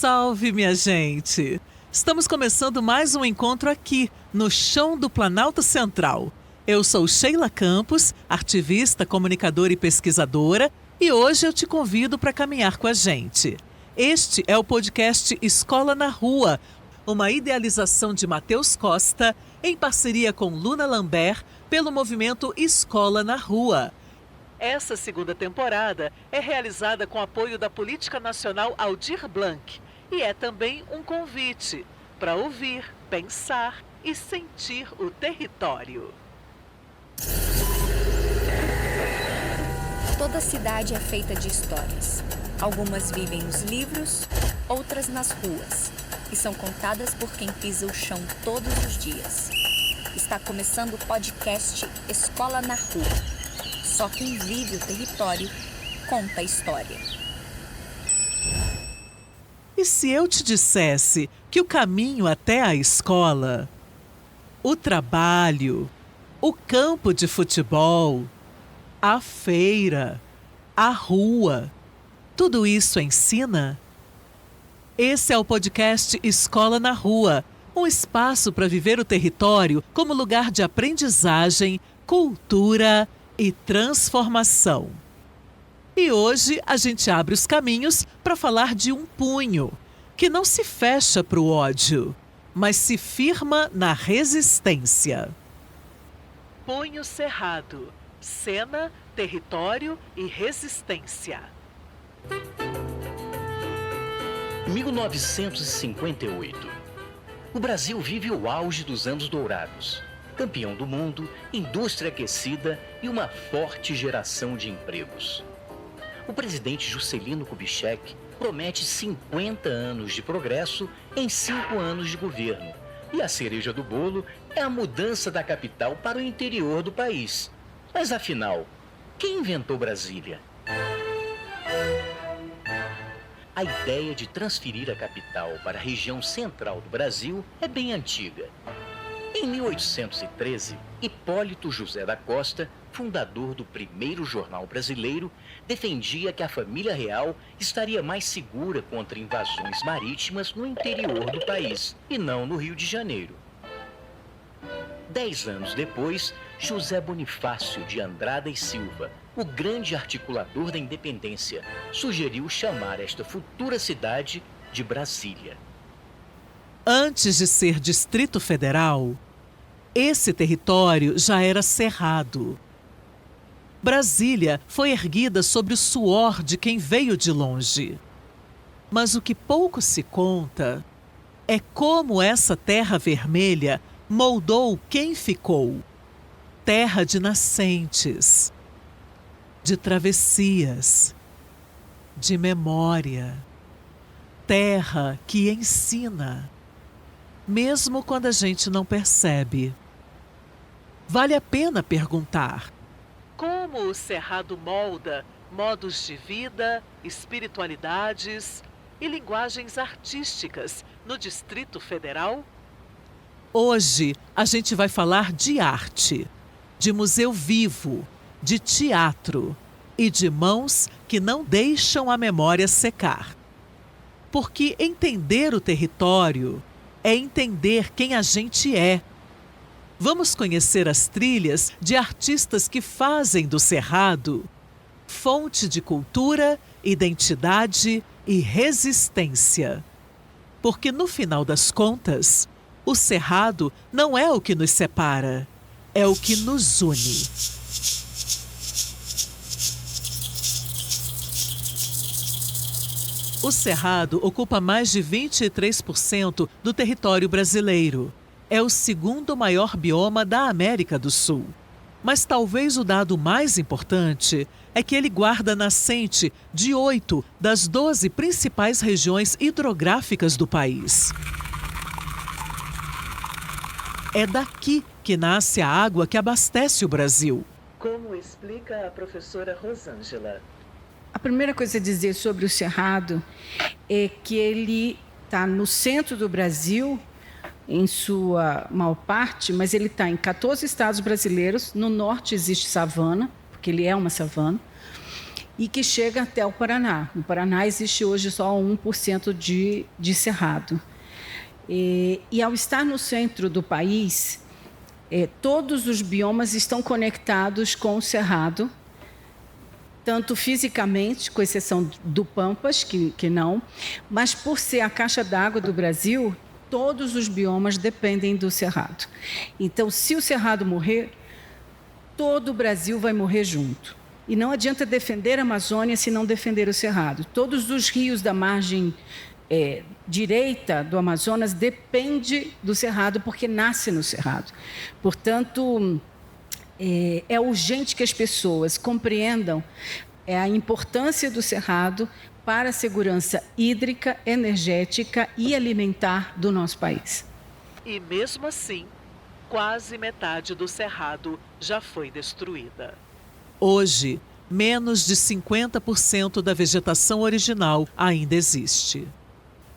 salve, minha gente! Estamos começando mais um encontro aqui, no chão do Planalto Central. Eu sou Sheila Campos, ativista, comunicadora e pesquisadora, e hoje eu te convido para caminhar com a gente. Este é o podcast Escola na Rua, uma idealização de Matheus Costa, em parceria com Luna Lambert, pelo movimento Escola na Rua. Essa segunda temporada é realizada com apoio da Política Nacional Aldir Blanc e é também um convite para ouvir, pensar e sentir o território. Toda cidade é feita de histórias. Algumas vivem nos livros, outras nas ruas, e são contadas por quem pisa o chão todos os dias. Está começando o podcast Escola na Rua. Só quem vive o território conta a história. E se eu te dissesse que o caminho até a escola, o trabalho, o campo de futebol, a feira, a rua, tudo isso ensina? Esse é o podcast Escola na Rua, um espaço para viver o território como lugar de aprendizagem, cultura e transformação. E hoje a gente abre os caminhos para falar de um punho, que não se fecha para o ódio, mas se firma na resistência. Punho cerrado, cena, território e resistência. 1958. O Brasil vive o auge dos anos dourados. Campeão do mundo, indústria aquecida e uma forte geração de empregos. O presidente Juscelino Kubitschek promete 50 anos de progresso em 5 anos de governo. E a cereja do bolo é a mudança da capital para o interior do país. Mas afinal, quem inventou Brasília? A ideia de transferir a capital para a região central do Brasil é bem antiga. Em 1813, Hipólito José da Costa, fundador do primeiro jornal brasileiro, defendia que a família real estaria mais segura contra invasões marítimas no interior do país, e não no Rio de Janeiro. 10 anos depois, José Bonifácio de Andrada e Silva, o grande articulador da independência, sugeriu chamar esta futura cidade de Brasília. Antes de ser Distrito Federal, esse território já era cerrado. Brasília foi erguida sobre o suor de quem veio de longe. Mas o que pouco se conta é como essa terra vermelha moldou quem ficou. Terra de nascentes, de travessias, de memória. Terra que ensina, mesmo quando a gente não percebe. Vale a pena perguntar: como o Cerrado molda modos de vida, espiritualidades e linguagens artísticas no Distrito Federal? Hoje a gente vai falar de arte, de museu vivo, de teatro e de mãos que não deixam a memória secar. Porque entender o território é entender quem a gente é. Vamos conhecer as trilhas de artistas que fazem do Cerrado fonte de cultura, identidade e resistência. Porque no final das contas, o Cerrado não é o que nos separa, é o que nos une. O Cerrado ocupa mais de 23% do território brasileiro. É o segundo maior bioma da América do Sul. Mas talvez o dado mais importante é que ele guarda nascente de 8 das 12 principais regiões hidrográficas do país. É daqui que nasce a água que abastece o Brasil. Como explica a professora Rosângela? A primeira coisa a dizer sobre o Cerrado é que ele está no centro do Brasil, em sua maior parte, mas ele está em 14 estados brasileiros. No norte existe savana, porque ele é uma savana. e que chega até o Paraná. No Paraná existe hoje só 1% de cerrado. E ao estar no centro do país, todos os biomas estão conectados com o cerrado, tanto fisicamente, com exceção do Pampas, que não, mas por ser a caixa d'água do Brasil, todos os biomas dependem do cerrado. Então, se o cerrado morrer, todo o Brasil vai morrer junto. E não adianta defender a Amazônia se não defender o cerrado. Todos os rios da margem direita do Amazonas dependem do cerrado, porque nasce no cerrado. Portanto, é urgente que as pessoas compreendam a importância do cerrado para a segurança hídrica, energética e alimentar do nosso país. E mesmo assim, quase metade do cerrado já foi destruída. Hoje, menos de 50% da vegetação original ainda existe.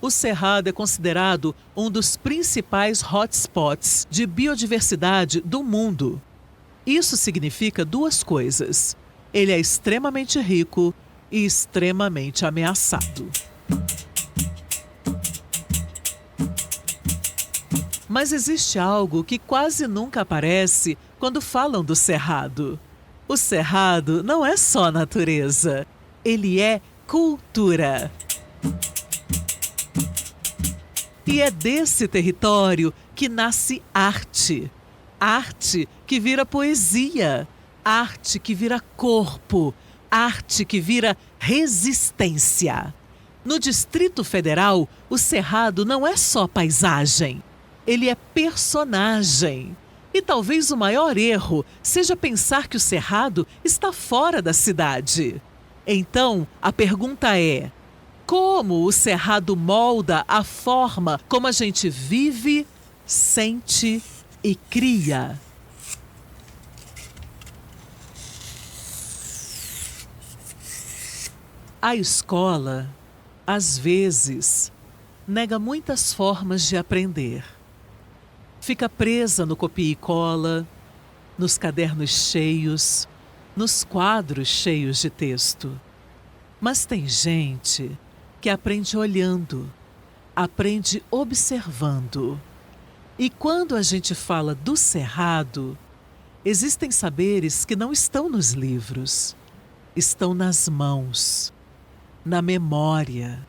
O cerrado é considerado um dos principais hotspots de biodiversidade do mundo. Isso significa duas coisas: ele é extremamente rico e extremamente ameaçado. Mas existe algo que quase nunca aparece quando falam do cerrado. O cerrado não é só natureza, ele é cultura. E é desse território que nasce arte. Arte que vira poesia, arte que vira corpo, arte que vira resistência. No Distrito Federal, o cerrado não é só paisagem, ele é personagem. E talvez o maior erro seja pensar que o cerrado está fora da cidade. Então, a pergunta é: como o cerrado molda a forma como a gente vive, sente e cria? A escola, às vezes, nega muitas formas de aprender. Fica presa no copia e cola, nos cadernos cheios, nos quadros cheios de texto. Mas tem gente que aprende olhando, aprende observando. E quando a gente fala do cerrado, existem saberes que não estão nos livros, estão nas mãos, na memória,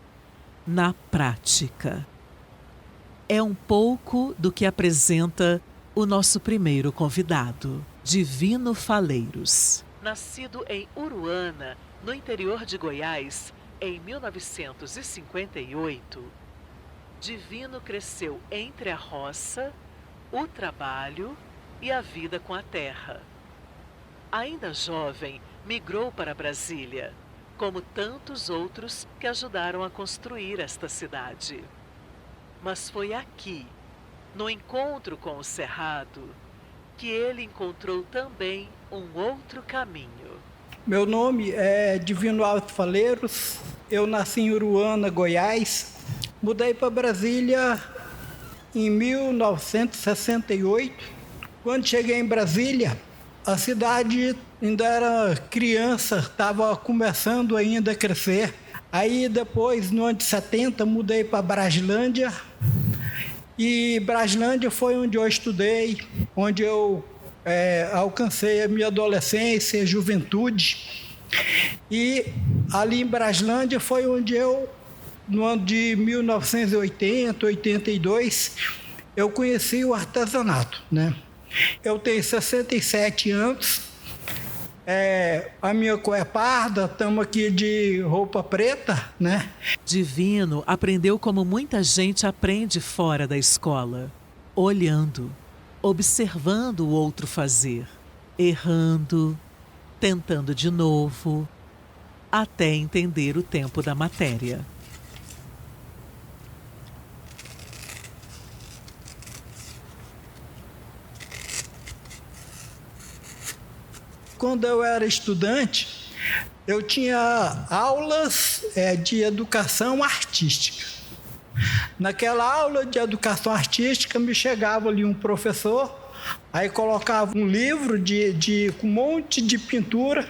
na prática. É um pouco do que apresenta o nosso primeiro convidado, Divino Faleiros. Nascido em Uruana, no interior de Goiás, em 1958, Divino cresceu entre a roça, o trabalho e a vida com a terra. Ainda jovem, migrou para Brasília, como tantos outros que ajudaram a construir esta cidade. Mas foi aqui, no encontro com o cerrado, que ele encontrou também um outro caminho. Meu nome é Divino Alves Faleiros, eu nasci em Uruana, Goiás. Mudei para Brasília em 1968. Quando cheguei em Brasília, a cidade ainda era criança, estava começando ainda a crescer. Aí depois, no ano de 70, mudei para Braslândia. E Braslândia foi onde eu estudei, onde eu alcancei a minha adolescência, juventude. E ali em Braslândia foi onde eu, no ano de 1980, 82, eu conheci o artesanato, né? Eu tenho 67 anos, a minha cor é parda, estamos aqui de roupa preta, né? Divino aprendeu como muita gente aprende fora da escola, olhando, observando o outro fazer, errando, tentando de novo, até entender o tempo da matéria. Quando eu era estudante, eu tinha aulas de educação artística. Naquela aula de educação artística, me chegava ali um professor, Aí colocava um livro com um monte de pintura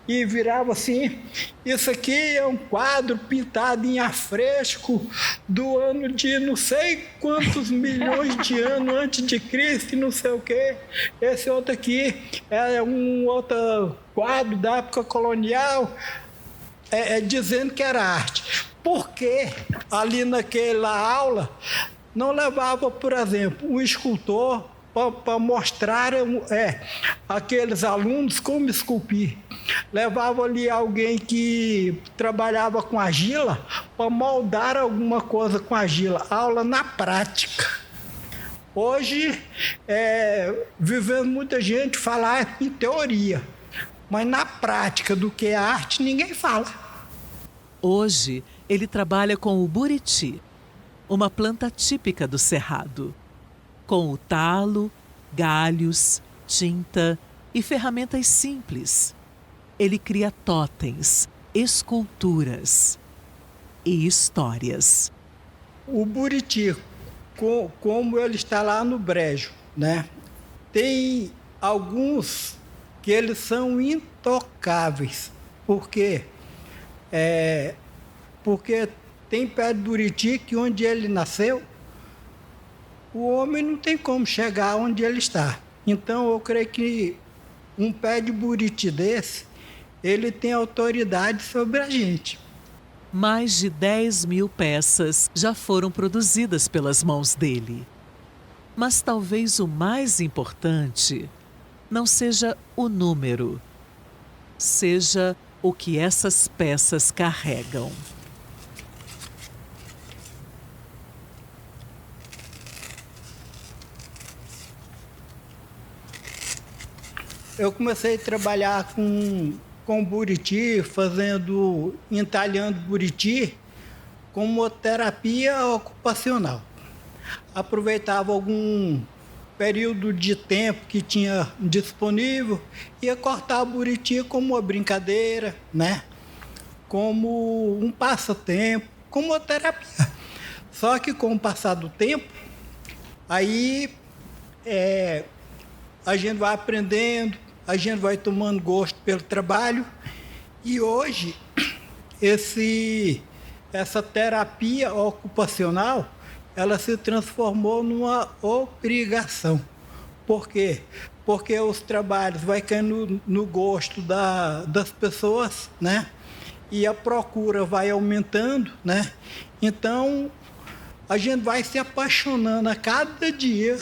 e virava assim: isso aqui é um quadro pintado em afresco do ano de não sei quantos milhões de anos antes de Cristo e não sei o quê. Esse outro aqui é um outro quadro da época colonial, dizendo que era arte. Por que ali naquela aula não levava, por exemplo, um escultor para mostrar aqueles alunos como esculpir? Levava ali alguém que trabalhava com argila para moldar alguma coisa com argila. Aula na prática. Hoje, vivendo muita gente falar em teoria, mas na prática do que é arte, ninguém fala. Hoje, ele trabalha com o buriti, uma planta típica do Cerrado, com o talo, galhos, tinta e ferramentas simples. Ele cria totens, esculturas e histórias. O buriti, como ele está lá no brejo, né? Tem alguns que eles são intocáveis. Por quê? Porque tem pé de buriti que onde ele nasceu, o homem não tem como chegar onde ele está. Então, eu creio que um pé de buriti desse, ele tem autoridade sobre a gente. Mais de 10.000 peças já foram produzidas pelas mãos dele. Mas talvez o mais importante não seja o número, seja o que essas peças carregam. Eu comecei a trabalhar com buriti, entalhando buriti como terapia ocupacional. Aproveitava algum período de tempo que tinha disponível, ia cortar o buriti como uma brincadeira, né? Como um passatempo, como uma terapia. Só que com o passar do tempo, aí a gente vai aprendendo, a gente vai tomando gosto pelo trabalho, e hoje essa terapia ocupacional, ela se transformou numa obrigação. Por quê? Porque os trabalhos vão caindo no gosto das pessoas, né? E a procura vai aumentando, né? Então, a gente vai se apaixonando a cada dia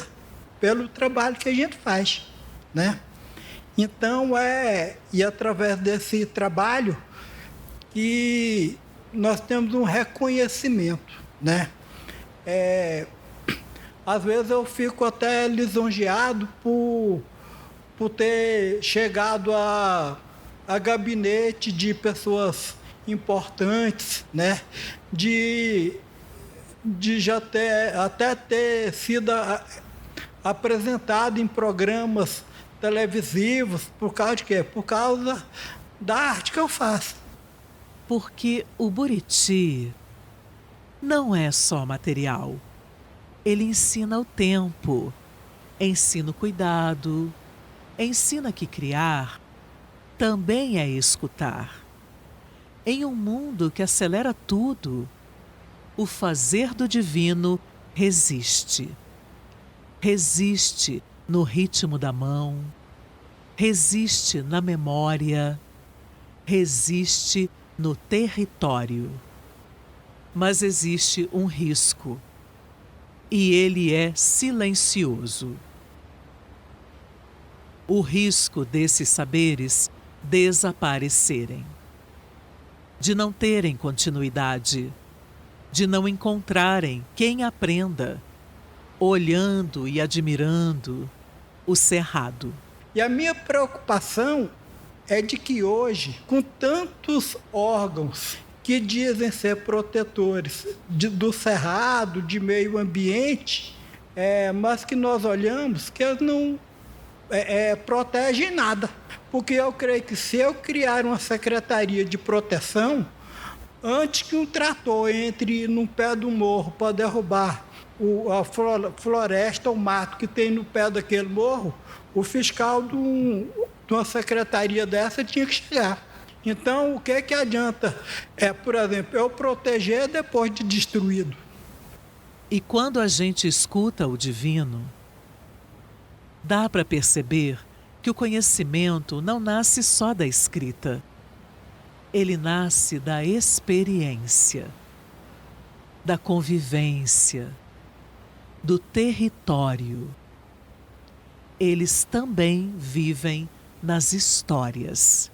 pelo trabalho que a gente faz, né? Então, e através desse trabalho que nós temos um reconhecimento, né? Às vezes eu fico até lisonjeado por ter chegado a gabinete de pessoas importantes, né? De já até ter sido apresentado em programas televisivos. Por causa de quê? Por causa da arte que eu faço. Porque o buriti não é só material. Ele ensina o tempo, ensina o cuidado, ensina que criar também é escutar. Em um mundo que acelera tudo, o fazer do divino resiste. Resiste no ritmo da mão, resiste na memória, resiste no território. Mas existe um risco, e ele é silencioso. O risco desses saberes desaparecerem, de não terem continuidade, de não encontrarem quem aprenda, olhando e admirando o cerrado. E a minha preocupação é de que hoje, com tantos órgãos que dizem ser protetores do cerrado, de meio ambiente, mas que nós olhamos que eles não protegem nada. Porque eu creio que se eu criar uma secretaria de proteção, antes que um trator entre no pé do morro para derrubar a floresta, o mato que tem no pé daquele morro, o fiscal de uma secretaria dessa tinha que chegar. Então, o que adianta? Por exemplo, eu proteger depois de destruído. E quando a gente escuta o divino, dá para perceber que o conhecimento não nasce só da escrita. Ele nasce da experiência, da convivência, do território. Eles também vivem nas histórias.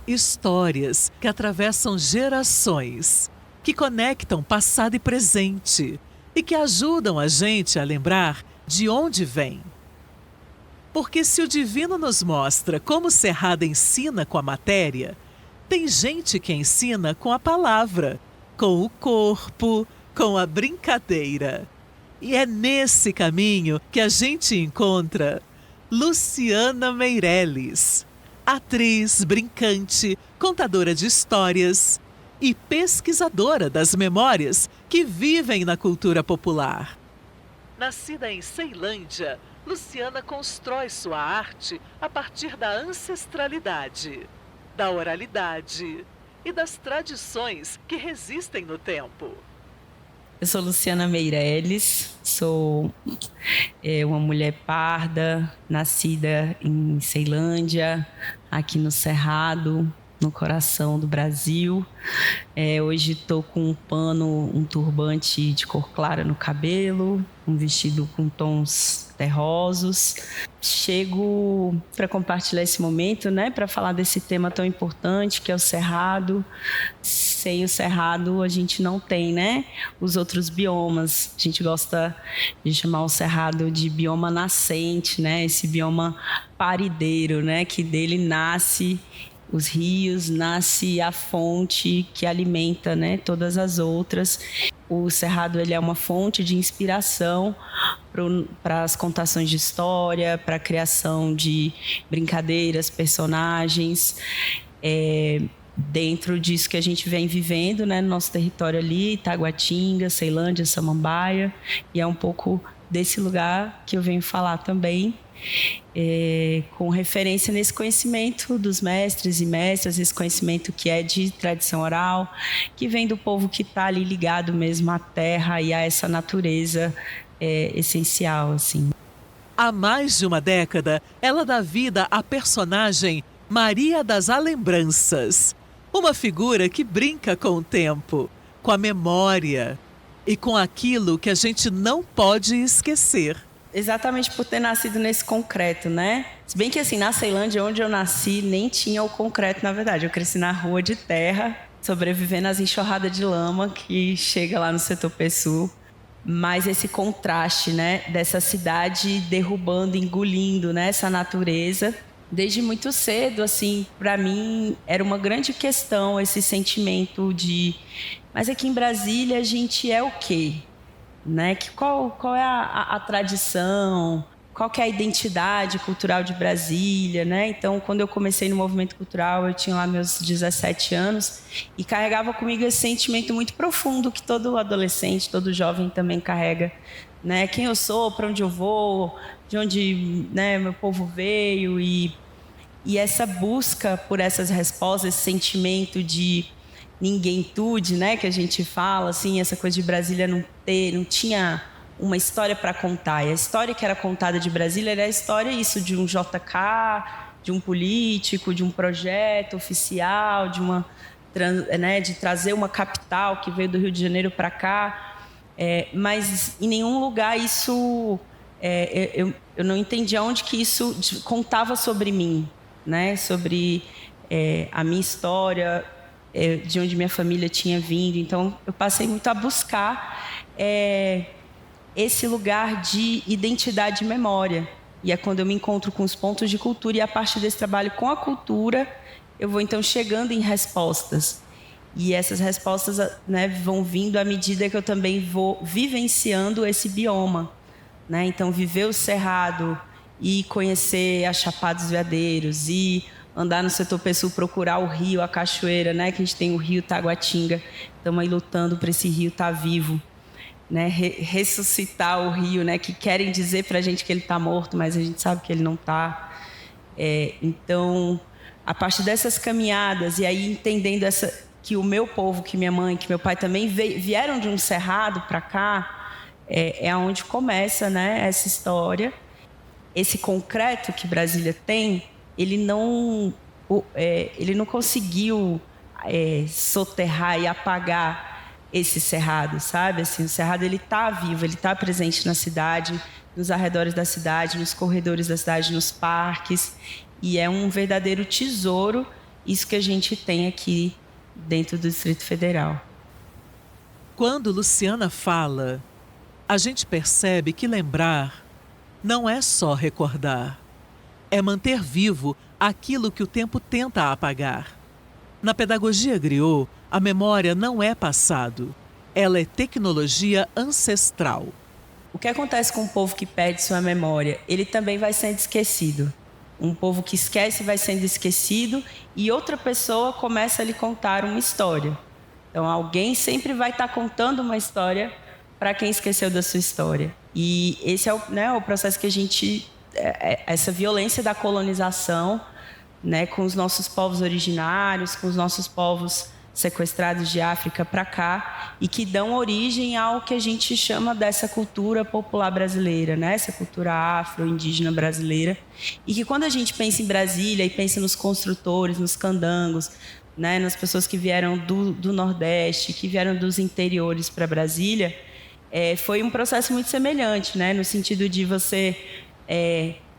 Histórias que atravessam gerações, que conectam passado e presente e que ajudam a gente a lembrar de onde vem. Porque se o divino nos mostra como o Cerrado ensina com a matéria, tem gente que ensina com a palavra, com o corpo, com a brincadeira. E é nesse caminho que a gente encontra Luciana Meirelles, atriz, brincante, contadora de histórias e pesquisadora das memórias que vivem na cultura popular. Nascida em Ceilândia, Luciana constrói sua arte a partir da ancestralidade, da oralidade e das tradições que resistem no tempo. Eu sou Luciana Meirelles, sou uma mulher parda, nascida em Ceilândia, aqui no Cerrado, no coração do Brasil. Hoje estou com um pano, um turbante de cor clara no cabelo, um vestido com tons terrosos. Chego para compartilhar esse momento, né, para falar desse tema tão importante que é o Cerrado. Sem o Cerrado a gente não tem, né, os outros biomas. A gente gosta de chamar o Cerrado de bioma nascente, né, esse bioma parideiro, né, que dele nasce os rios, nasce a fonte que alimenta, né, todas as outras. O Cerrado ele é uma fonte de inspiração para as contações de história, para a criação de brincadeiras, personagens, dentro disso que a gente vem vivendo, né, no nosso território ali, Taguatinga, Ceilândia, Samambaia, e é um pouco desse lugar que eu venho falar também, com referência nesse conhecimento dos mestres e mestras, esse conhecimento que é de tradição oral, que vem do povo que está ali ligado mesmo à terra e a essa natureza essencial, assim. Há mais de uma década, ela dá vida à personagem Maria das Alembranças, uma figura que brinca com o tempo, com a memória e com aquilo que a gente não pode esquecer. Exatamente por ter nascido nesse concreto, né? Se bem que assim, na Ceilândia, onde eu nasci, nem tinha o concreto, na verdade. Eu cresci na rua de terra, sobrevivendo às enxurradas de lama que chega lá no setor Pessul. Mas esse contraste, né, dessa cidade derrubando, engolindo, né, essa natureza. Desde muito cedo, assim, para mim era uma grande questão esse sentimento de... Mas aqui em Brasília a gente é o quê? Né? Qual é a tradição, qual que é a identidade cultural de Brasília, né? Então, quando eu comecei no movimento cultural, eu tinha lá meus 17 anos e carregava comigo esse sentimento muito profundo que todo adolescente, todo jovem também carrega, né? Quem eu sou, para onde eu vou, de onde, né, meu povo veio e essa busca por essas respostas, esse sentimento de ninguém-tude, né, que a gente fala, assim, essa coisa de Brasília não tinha uma história para contar. E a história que era contada de Brasília era a história isso, de um JK, de um político, de um projeto oficial, de trazer uma capital que veio do Rio de Janeiro para cá. Mas em nenhum lugar isso... eu não entendi aonde que isso contava sobre mim, né, sobre a minha história, de onde minha família tinha vindo. Então, eu passei muito a buscar esse lugar de identidade e memória. E é quando eu me encontro com os pontos de cultura e a partir desse trabalho com a cultura, eu vou, então, chegando em respostas. E essas respostas, né, vão vindo à medida que eu também vou vivenciando esse bioma, né? Então, viver o Cerrado e conhecer a Chapada dos Veadeiros, e andar no setor Pessoa, procurar o rio, a cachoeira, né? Que a gente tem o rio Taguatinga, estamos aí lutando para esse rio estar vivo, né? Ressuscitar o rio, né? Que querem dizer para a gente que ele está morto, mas a gente sabe que ele não está. Então, a partir dessas caminhadas, e aí entendendo que o meu povo, que minha mãe, que meu pai também vieram de um cerrado para cá, é onde começa, né, essa história. Esse concreto que Brasília tem, ele não conseguiu soterrar e apagar esse cerrado, sabe? Assim, o cerrado ele está vivo, ele está presente na cidade, nos arredores da cidade, nos corredores da cidade, nos parques, e é um verdadeiro tesouro isso que a gente tem aqui dentro do Distrito Federal. Quando Luciana fala, a gente percebe que lembrar não é só recordar, é manter vivo aquilo que o tempo tenta apagar. Na pedagogia griot, a memória não é passado, ela é tecnologia ancestral. O que acontece com um povo que perde sua memória? Ele também vai sendo esquecido. Um povo que esquece vai sendo esquecido e outra pessoa começa a lhe contar uma história. Então, alguém sempre vai estar contando uma história para quem esqueceu da sua história. E esse é o processo que a gente... essa violência da colonização, né, com os nossos povos originários, com os nossos povos sequestrados de África para cá, e que dão origem ao que a gente chama dessa cultura popular brasileira, né? Essa cultura afro-indígena brasileira. E que quando a gente pensa em Brasília e pensa nos construtores, nos candangos, né? Nas pessoas que vieram do Nordeste, que vieram dos interiores para Brasília, foi um processo muito semelhante, né? No sentido de você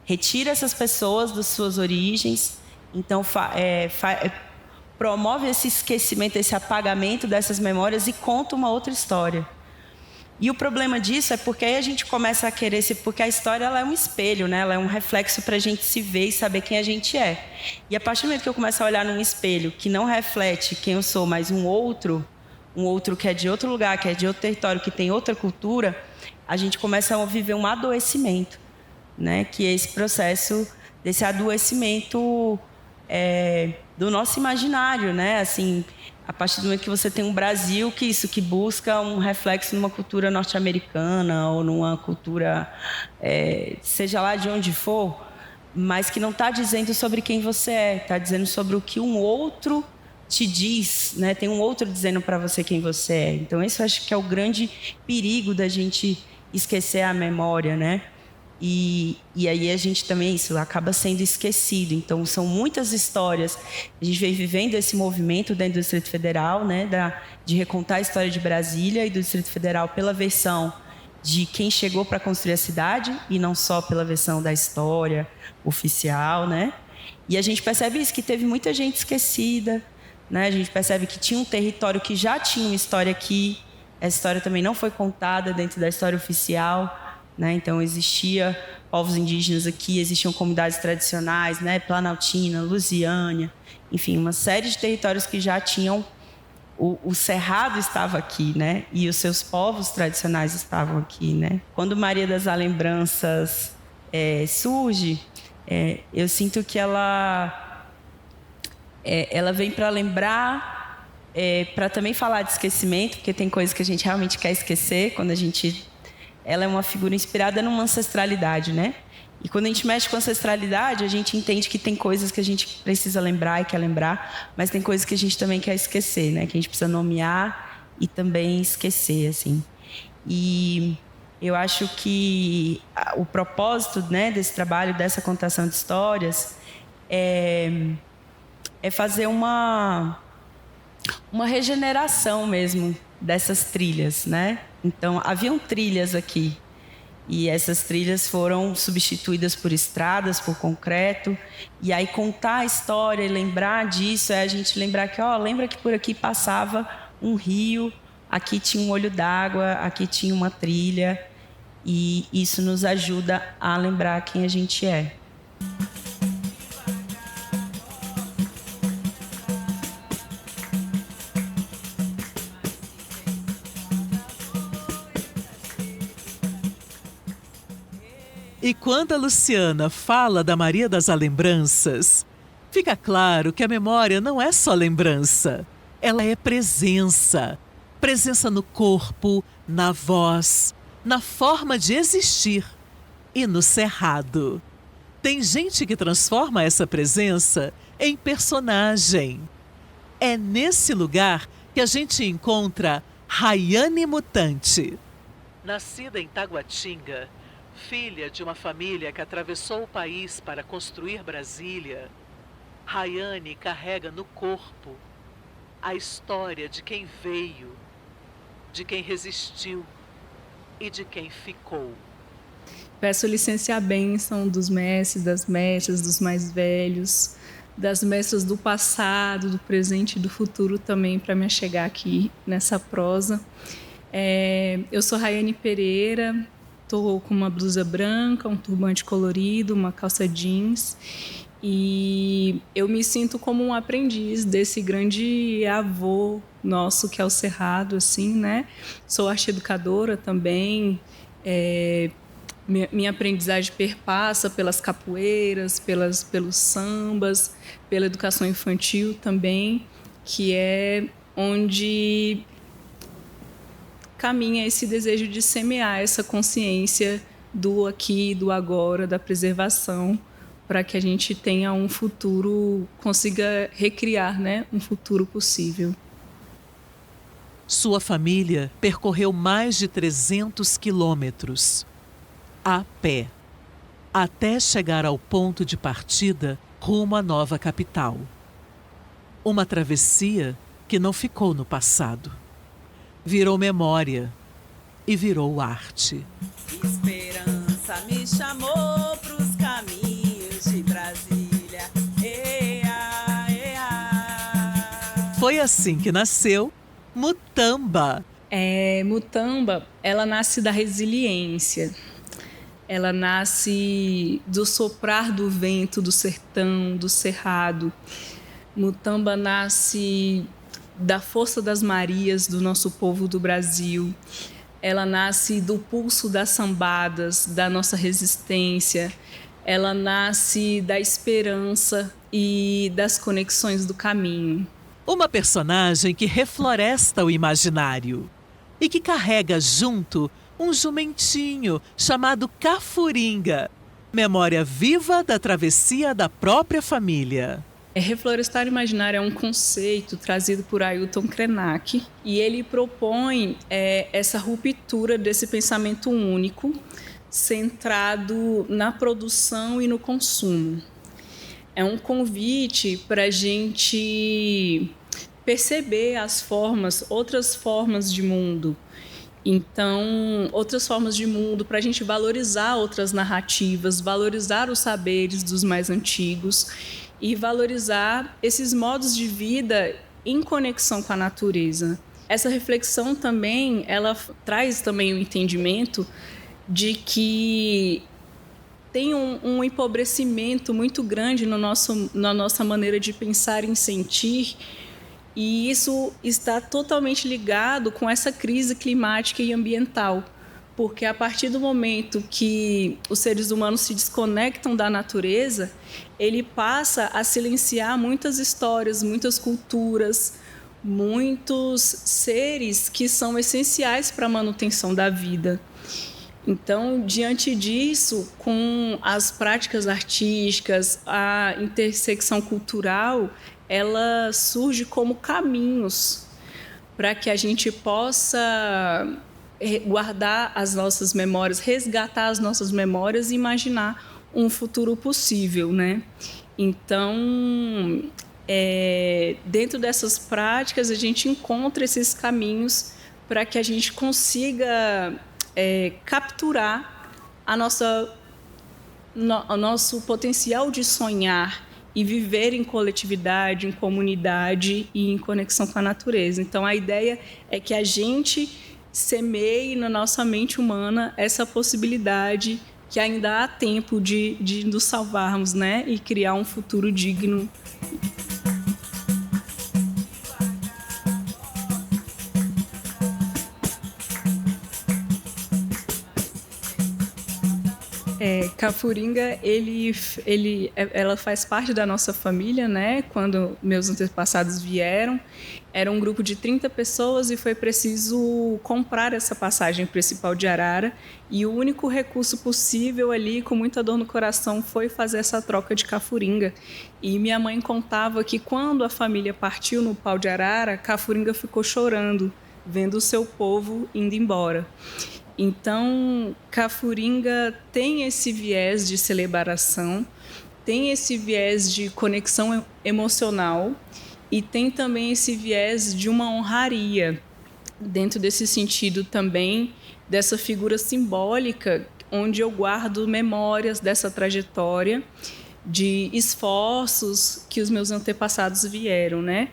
retira essas pessoas das suas origens, então promove esse esquecimento, esse apagamento dessas memórias e conta uma outra história. E o problema disso é porque aí a gente começa a querer porque a história ela é um espelho, né? Ela é um reflexo para a gente se ver e saber quem a gente é. E a partir do momento que eu começo a olhar num espelho que não reflete quem eu sou, mas um outro que é de outro lugar, que é de outro território, que tem outra cultura, a gente começa a viver um adoecimento, né? Que é esse processo desse adoecimento do nosso imaginário, né? Assim, a partir do momento que você tem um Brasil que busca um reflexo numa cultura norte-americana ou numa cultura, seja lá de onde for, mas que não está dizendo sobre quem você é, está dizendo sobre o que um outro te diz, né? Tem um outro dizendo para você quem você é. Então, esse eu acho que é o grande perigo da gente esquecer a memória, né? E aí a gente também, isso acaba sendo esquecido. Então, são muitas histórias. A gente vem vivendo esse movimento dentro do Distrito Federal, né, de recontar a história de Brasília e do Distrito Federal pela versão de quem chegou para construir a cidade e não só pela versão da história oficial, né? E a gente percebe isso, que teve muita gente esquecida, né? A gente percebe que tinha um território que já tinha uma história aqui. Essa história também não foi contada dentro da história oficial. Né? Então, existiam povos indígenas aqui, existiam comunidades tradicionais, né? Planaltina, Lusiânia, enfim, uma série de territórios que já tinham... O Cerrado estava aqui, né? E os seus povos tradicionais estavam aqui, né? Quando Maria das Alembranças surge, eu sinto que ela vem para lembrar, para também falar de esquecimento, porque tem coisas que a gente realmente quer esquecer quando a gente... Ela é uma figura inspirada numa ancestralidade, né? E quando a gente mexe com ancestralidade, a gente entende que tem coisas que a gente precisa lembrar e quer lembrar, mas tem coisas que a gente também quer esquecer, né? Que a gente precisa nomear e também esquecer, assim. E eu acho que o propósito, né, desse trabalho, dessa contação de histórias, é fazer uma regeneração mesmo dessas trilhas, né? Então, haviam trilhas aqui e essas trilhas foram substituídas por estradas, por concreto. E aí contar a história e lembrar disso é a gente lembrar que, lembra que por aqui passava um rio, aqui tinha um olho d'água, aqui tinha uma trilha. E isso nos ajuda a lembrar quem a gente é. E quando a Luciana fala da Maria das Alembranças, fica claro que a memória não é só lembrança. Ela é presença. Presença no corpo, na voz, na forma de existir e no cerrado. Tem gente que transforma essa presença em personagem. É nesse lugar que a gente encontra Rayane Mutante. Nascida em Taguatinga, filha de uma família que atravessou o país para construir Brasília, Rayane carrega no corpo a história de quem veio, de quem resistiu e de quem ficou. Peço licença e a bênção dos mestres, das mestras, dos mais velhos, das mestras do passado, do presente e do futuro também, para me chegar aqui nessa prosa. Eu sou Rayane Pereira, estou com uma blusa branca, um turbante colorido, uma calça jeans, e eu me sinto como um aprendiz desse grande avô nosso que é o Cerrado, assim, né? Sou arte educadora também. Minha aprendizagem perpassa pelas capoeiras, pelos sambas, pela educação infantil também, que é onde caminha esse desejo de semear essa consciência do aqui, do agora, da preservação, para que a gente tenha um futuro, consiga recriar, né, um futuro possível. Sua família percorreu mais de 300 quilômetros a pé, até chegar ao ponto de partida rumo à nova capital. Uma travessia que não ficou no passado. Virou memória e virou arte. Esperança me chamou pros caminhos de Brasília. Ea, ea. Foi assim que nasceu Mutamba. Mutamba, ela nasce da resiliência. Ela nasce do soprar do vento do sertão, do cerrado. Mutamba nasce da força das Marias do nosso povo do Brasil. Ela nasce do pulso das sambadas, da nossa resistência. Ela nasce da esperança e das conexões do caminho. Uma personagem que refloresta o imaginário e que carrega junto um jumentinho chamado Cafuringa, memória viva da travessia da própria família. Reflorestar imaginário é um conceito trazido por Ailton Krenak e ele propõe essa ruptura desse pensamento único centrado na produção e no consumo. É um convite para a gente perceber as formas, outras formas de mundo. Então, outras formas de mundo, para a gente valorizar outras narrativas, valorizar os saberes dos mais antigos e valorizar esses modos de vida em conexão com a natureza. Essa reflexão também, ela traz também o entendimento de que tem um empobrecimento muito grande na nossa maneira de pensar e sentir, e isso está totalmente ligado com essa crise climática e ambiental, porque a partir do momento que os seres humanos se desconectam da natureza, ele passa a silenciar muitas histórias, muitas culturas, muitos seres que são essenciais para a manutenção da vida. Então, diante disso, com as práticas artísticas, a intersecção cultural, ela surge como caminhos para que a gente possa guardar as nossas memórias, resgatar as nossas memórias e imaginar um futuro possível, né? Então, dentro dessas práticas, a gente encontra esses caminhos para que a gente consiga capturar o nosso potencial de sonhar e viver em coletividade, em comunidade e em conexão com a natureza. Então, a ideia é que a gente semeie na nossa mente humana essa possibilidade que ainda há tempo de nos salvarmos, né? E criar um futuro digno. Cafuringa, ela faz parte da nossa família, né? Quando meus antepassados vieram, era um grupo de 30 pessoas e foi preciso comprar essa passagem principal de Arara. E o único recurso possível ali, com muita dor no coração, foi fazer essa troca de Cafuringa. E minha mãe contava que quando a família partiu no Pau de Arara, Cafuringa ficou chorando, vendo o seu povo indo embora. Então, Cafuringa tem esse viés de celebração, tem esse viés de conexão emocional e tem também esse viés de uma honraria, dentro desse sentido também, dessa figura simbólica, onde eu guardo memórias dessa trajetória de esforços que os meus antepassados vieram, né?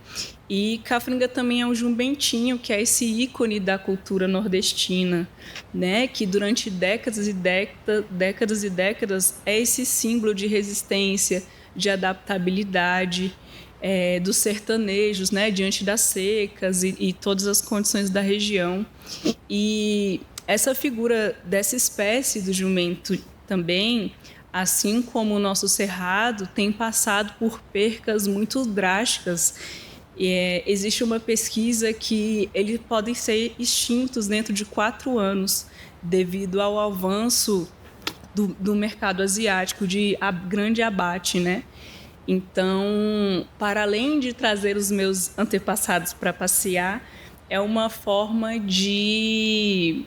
E Cafuringa também é o jumbentinho, que é esse ícone da cultura nordestina, né? Que durante décadas e décadas é esse símbolo de resistência, de adaptabilidade dos sertanejos, né? Diante das secas e todas as condições da região. E essa figura dessa espécie do jumento também, assim como o nosso cerrado, tem passado por percas muito drásticas. Existe uma pesquisa que eles podem ser extintos dentro de 4 anos, devido ao avanço do mercado asiático de grande abate, né? Então, para além de trazer os meus antepassados para passear, é uma forma de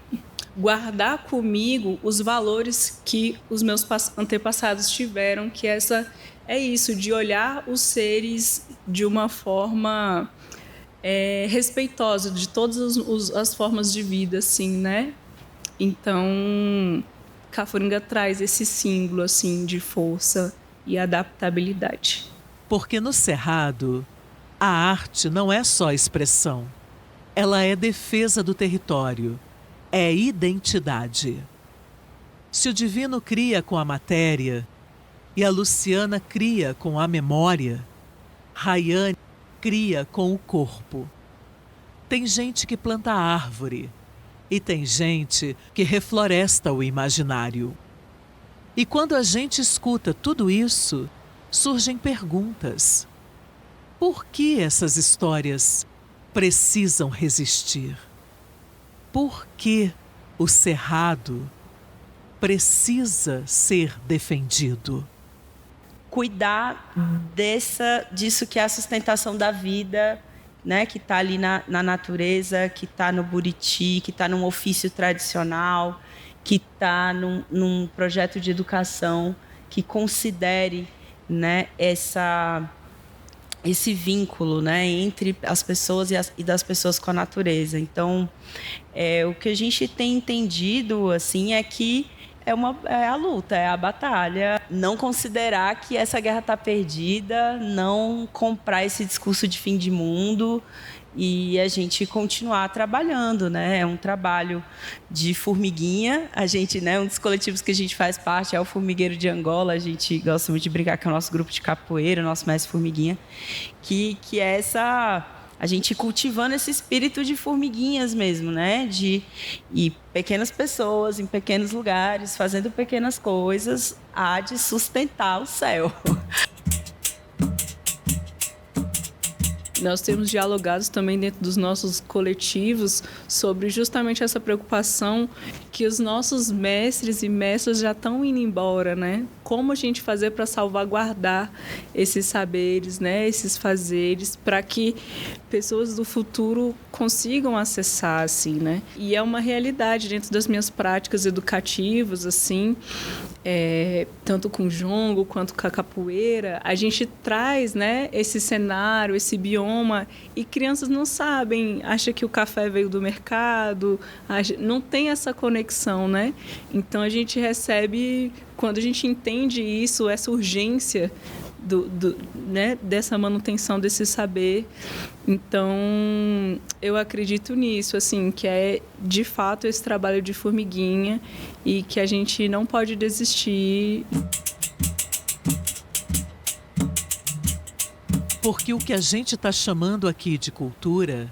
guardar comigo os valores que os meus antepassados tiveram, que é isso, de olhar os seres de uma forma respeitosa, de todas as formas de vida, assim, né? Então, Cafuringa traz esse símbolo, assim, de força e adaptabilidade. Porque no Cerrado, a arte não é só expressão. Ela é defesa do território, é identidade. Se o divino cria com a matéria e a Luciana cria com a memória, Rayane cria com o corpo. Tem gente que planta árvore e tem gente que refloresta o imaginário. E quando a gente escuta tudo isso, surgem perguntas. Por que essas histórias precisam resistir? Por que o Cerrado precisa ser defendido? Cuidar disso que é a sustentação da vida, né? Que está ali na natureza, que está no Buriti, que está num ofício tradicional, que está num projeto de educação que considere, né, esse vínculo, né, entre as pessoas e das pessoas com a natureza. Então, o que a gente tem entendido assim, é que é a luta, é a batalha. Não considerar que essa guerra está perdida, não comprar esse discurso de fim de mundo e a gente continuar trabalhando, né? É um trabalho de formiguinha. A gente, né, um dos coletivos que a gente faz parte é o Formigueiro de Angola. A gente gosta muito de brincar com o nosso grupo de capoeira, o nosso mestre Formiguinha, que é a gente cultivando esse espírito de formiguinhas mesmo, né? E pequenas pessoas em pequenos lugares, fazendo pequenas coisas, há de sustentar o céu. Nós temos dialogado também dentro dos nossos coletivos sobre justamente essa preocupação que os nossos mestres e mestras já estão indo embora, né? Como a gente fazer para salvaguardar esses saberes, né? Esses fazeres, para que pessoas do futuro consigam acessar, assim, né? E é uma realidade dentro das minhas práticas educativas, assim, tanto com jongo quanto com a capoeira, a gente traz, né, esse cenário, esse bioma, e crianças não sabem, acham que o café veio do mercado, não tem essa conexão, né? Então a gente recebe, quando a gente entende isso, essa urgência né, dessa manutenção desse saber. Então, eu acredito nisso, assim, que é, de fato, esse trabalho de formiguinha e que a gente não pode desistir. Porque o que a gente está chamando aqui de cultura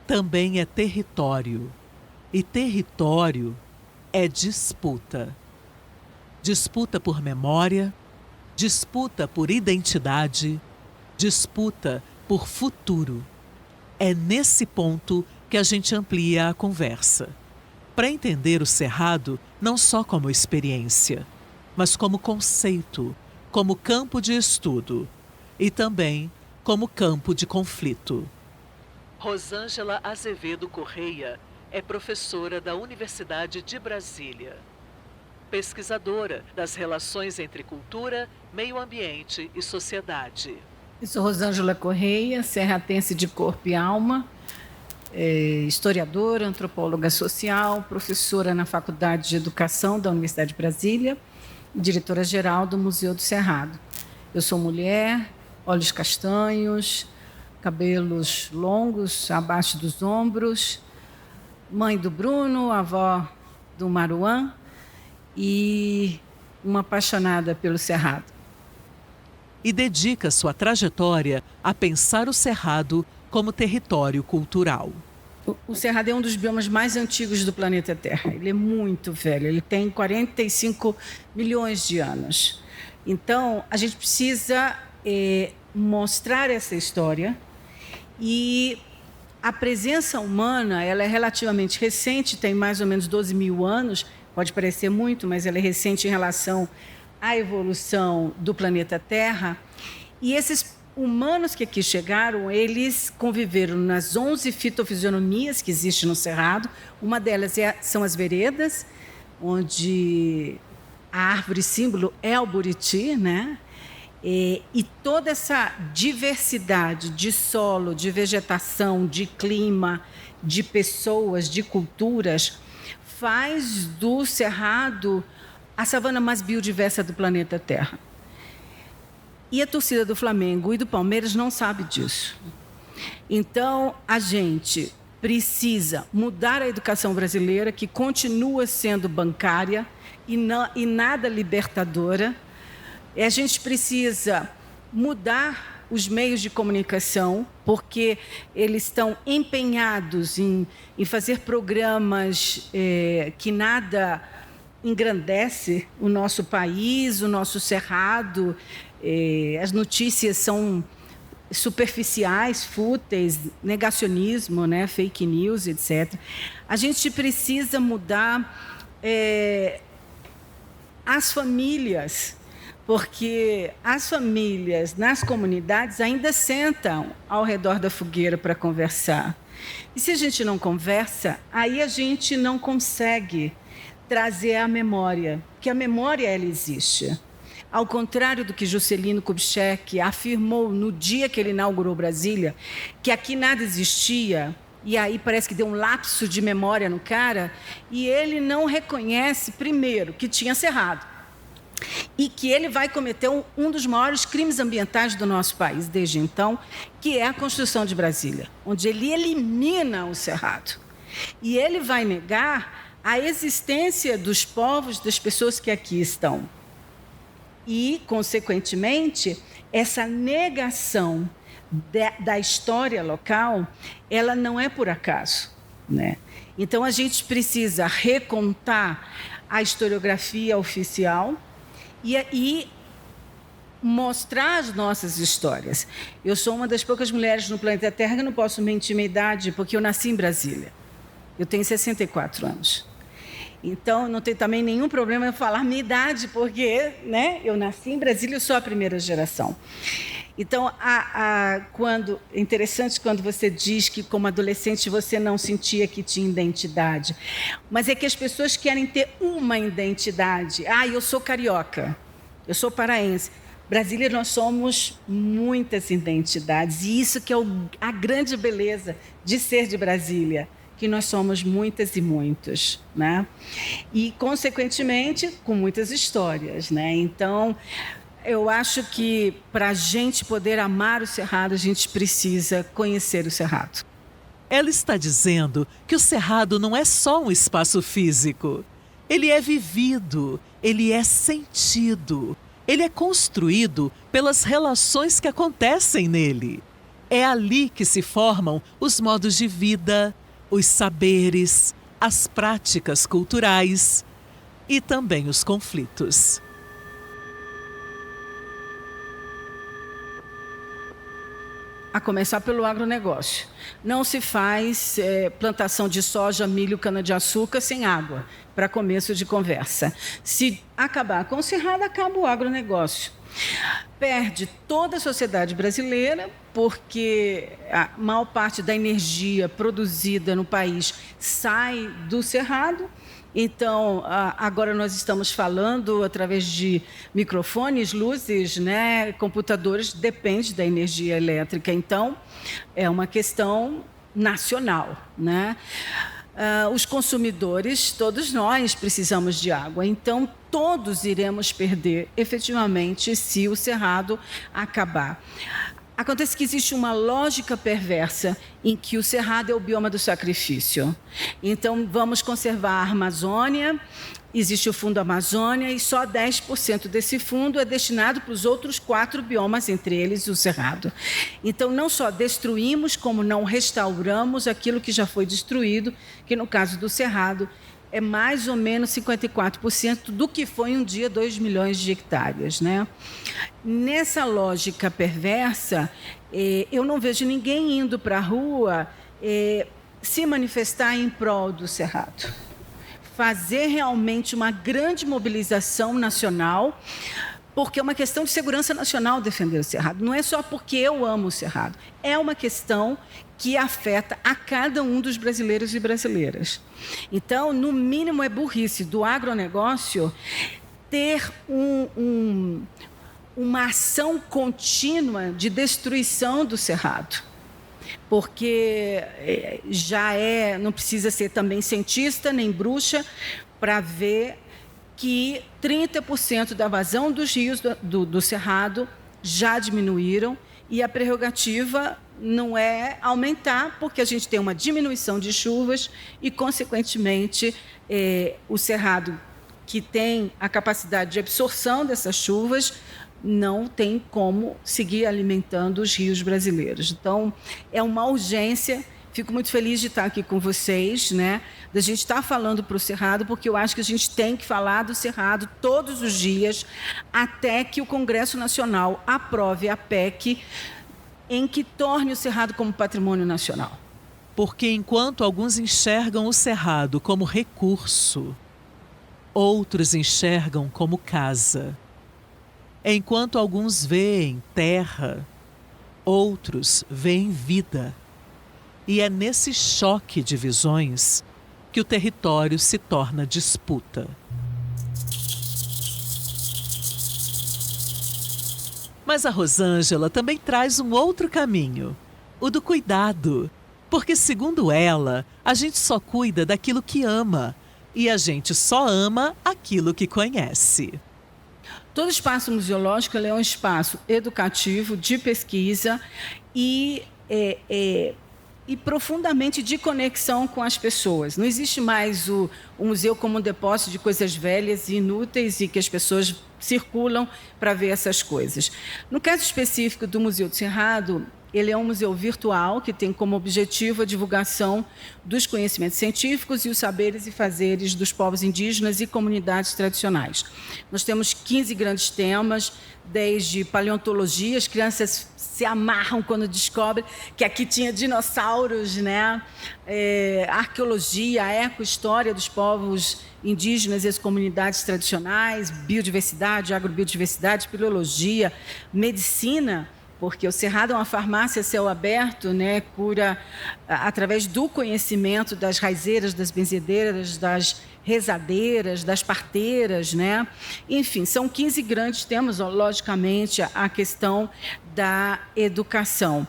também é território. E território é disputa. disputa por memória, disputa por identidade, disputa por futuro. É nesse ponto que a gente amplia a conversa, para entender o Cerrado não só como experiência, mas como conceito, como campo de estudo e também como campo de conflito. Rosângela Azevedo Correia é professora da Universidade de Brasília, pesquisadora das relações entre cultura, meio ambiente e sociedade. Eu sou Rosângela Correia, serratense de corpo e alma, historiadora, antropóloga social, professora na Faculdade de Educação da Universidade de Brasília e diretora-geral do Museu do Cerrado. Eu sou mulher, olhos castanhos, cabelos longos abaixo dos ombros, mãe do Bruno, avó do Maruan e uma apaixonada pelo Cerrado. E dedica sua trajetória a pensar o Cerrado como território cultural. O Cerrado é um dos biomas mais antigos do planeta Terra. Ele é muito velho, ele tem 45 milhões de anos. Então, a gente precisa mostrar essa história. E a presença humana, ela é relativamente recente, tem mais ou menos 12 mil anos, pode parecer muito, mas ela é recente em relação à evolução do planeta Terra. E esses humanos que aqui chegaram, eles conviveram nas 11 fitofisionomias que existem no Cerrado. Uma delas são as veredas, onde a árvore símbolo é o buriti, né? E toda essa diversidade de solo, de vegetação, de clima, de pessoas, de culturas, faz do Cerrado a savana mais biodiversa do planeta Terra. E a torcida do Flamengo e do Palmeiras não sabe disso. Então, a gente precisa mudar a educação brasileira, que continua sendo bancária e nada libertadora. A gente precisa mudar os meios de comunicação, porque eles estão empenhados em fazer programas que nada engrandece o nosso país, o nosso Cerrado. As notícias são superficiais, fúteis, negacionismo, né, fake news, etc. A gente precisa mudar as famílias, porque as famílias nas comunidades ainda sentam ao redor da fogueira para conversar. E se a gente não conversa, aí a gente não consegue trazer a memória, porque a memória ela existe. Ao contrário do que Juscelino Kubitschek afirmou no dia que ele inaugurou Brasília, que aqui nada existia, e aí parece que deu um lapso de memória no cara, e ele não reconhece, primeiro, que tinha Cerrado, e que ele vai cometer um dos maiores crimes ambientais do nosso país desde então, que é a construção de Brasília, onde ele elimina o Cerrado. E ele vai negar a existência dos povos, das pessoas que aqui estão. E, consequentemente, essa negação da história local, ela não é por acaso, né? Então, a gente precisa recontar a historiografia oficial e mostrar as nossas histórias. Eu sou uma das poucas mulheres no planeta Terra que não posso mentir minha idade, porque eu nasci em Brasília. Eu tenho 64 anos. Então, não tem também nenhum problema em falar minha idade, porque, né, eu nasci em Brasília, eu sou a primeira geração. Então, é interessante quando você diz que, como adolescente, você não sentia que tinha identidade. Mas é que as pessoas querem ter uma identidade. Eu sou carioca, eu sou paraense. Brasília, nós somos muitas identidades. E isso que é a grande beleza de ser de Brasília, que nós somos muitas e muitos, né? E, consequentemente, com muitas histórias, né? Então, eu acho que, para a gente poder amar o Cerrado, a gente precisa conhecer o Cerrado. Ela está dizendo que o Cerrado não é só um espaço físico. Ele é vivido, ele é sentido, ele é construído pelas relações que acontecem nele. É ali que se formam os modos de vida, os saberes, as práticas culturais. e também os conflitos. A começar pelo agronegócio. Não se faz plantação de soja, milho, cana-de-açúcar sem água, para começo de conversa. Se acabar com o cerrado, acaba o agronegócio. Perde toda a sociedade brasileira, porque a maior parte da energia produzida no país sai do cerrado. Então, agora nós estamos falando através de microfones, luzes, né, computadores, depende da energia elétrica. Então, é uma questão nacional, né? Os consumidores, todos nós precisamos de água. Então, todos iremos perder, efetivamente, se o cerrado acabar. Acontece que existe uma lógica perversa em que o cerrado é o bioma do sacrifício. Então, vamos conservar a Amazônia, existe o Fundo Amazônia e só 10% desse fundo é destinado para os outros 4 biomas, entre eles o cerrado. Então, não só destruímos, como não restauramos aquilo que já foi destruído, que no caso do cerrado é mais ou menos 54% do que foi um dia 2 milhões de hectares, né? Nessa lógica perversa, eu não vejo ninguém indo para a rua se manifestar em prol do cerrado. Fazer realmente uma grande mobilização nacional, porque é uma questão de segurança nacional defender o cerrado. Não é só porque eu amo o cerrado, é uma questão que afeta a cada um dos brasileiros e brasileiras. Então, no mínimo, é burrice do agronegócio ter uma ação contínua de destruição do cerrado. Porque não precisa ser também cientista nem bruxa para ver que 30% da vazão dos rios do cerrado já diminuíram e a prerrogativa não é aumentar, porque a gente tem uma diminuição de chuvas e, consequentemente, o cerrado, que tem a capacidade de absorção dessas chuvas, não tem como seguir alimentando os rios brasileiros. Então, é uma urgência. Fico muito feliz de estar aqui com vocês, né? Da gente estar falando para o cerrado, porque eu acho que a gente tem que falar do cerrado todos os dias, até que o Congresso Nacional aprove a PEC em que torne o cerrado como patrimônio nacional. Porque enquanto alguns enxergam o cerrado como recurso, outros enxergam como casa. Enquanto alguns veem terra, outros veem vida. E é nesse choque de visões que o território se torna disputa. Mas a Rosângela também traz um outro caminho, o do cuidado. Porque, segundo ela, a gente só cuida daquilo que ama e a gente só ama aquilo que conhece. Todo espaço museológico é um espaço educativo, de pesquisa e profundamente de conexão com as pessoas. Não existe mais o museu como um depósito de coisas velhas e inúteis e que as pessoas circulam para ver essas coisas. No caso específico do Museu do Cerrado, ele é um museu virtual que tem como objetivo a divulgação dos conhecimentos científicos e os saberes e fazeres dos povos indígenas e comunidades tradicionais. Nós temos 15 grandes temas, desde paleontologia, as crianças se amarram quando descobrem que aqui tinha dinossauros, né? Arqueologia, ecohistória dos povos indígenas e as comunidades tradicionais, biodiversidade, agrobiodiversidade, filologia, medicina, porque o cerrado é uma farmácia a céu aberto, né? Cura através do conhecimento das raizeiras, das benzedeiras, das rezadeiras, das parteiras, né? Enfim, são 15 grandes temas, logicamente, a questão da educação.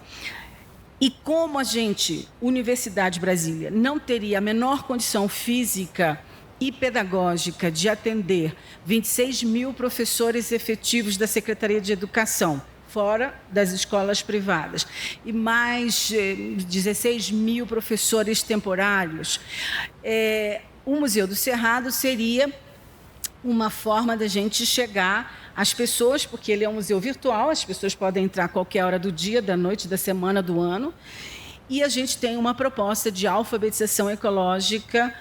E como a gente, Universidade de Brasília, não teria a menor condição física e pedagógica de atender 26 mil professores efetivos da Secretaria de Educação, fora das escolas privadas, e mais 16 mil professores temporários, o Museu do Cerrado seria uma forma da gente chegar às pessoas, porque ele é um museu virtual, as pessoas podem entrar a qualquer hora do dia, da noite, da semana, do ano, e a gente tem uma proposta de alfabetização ecológica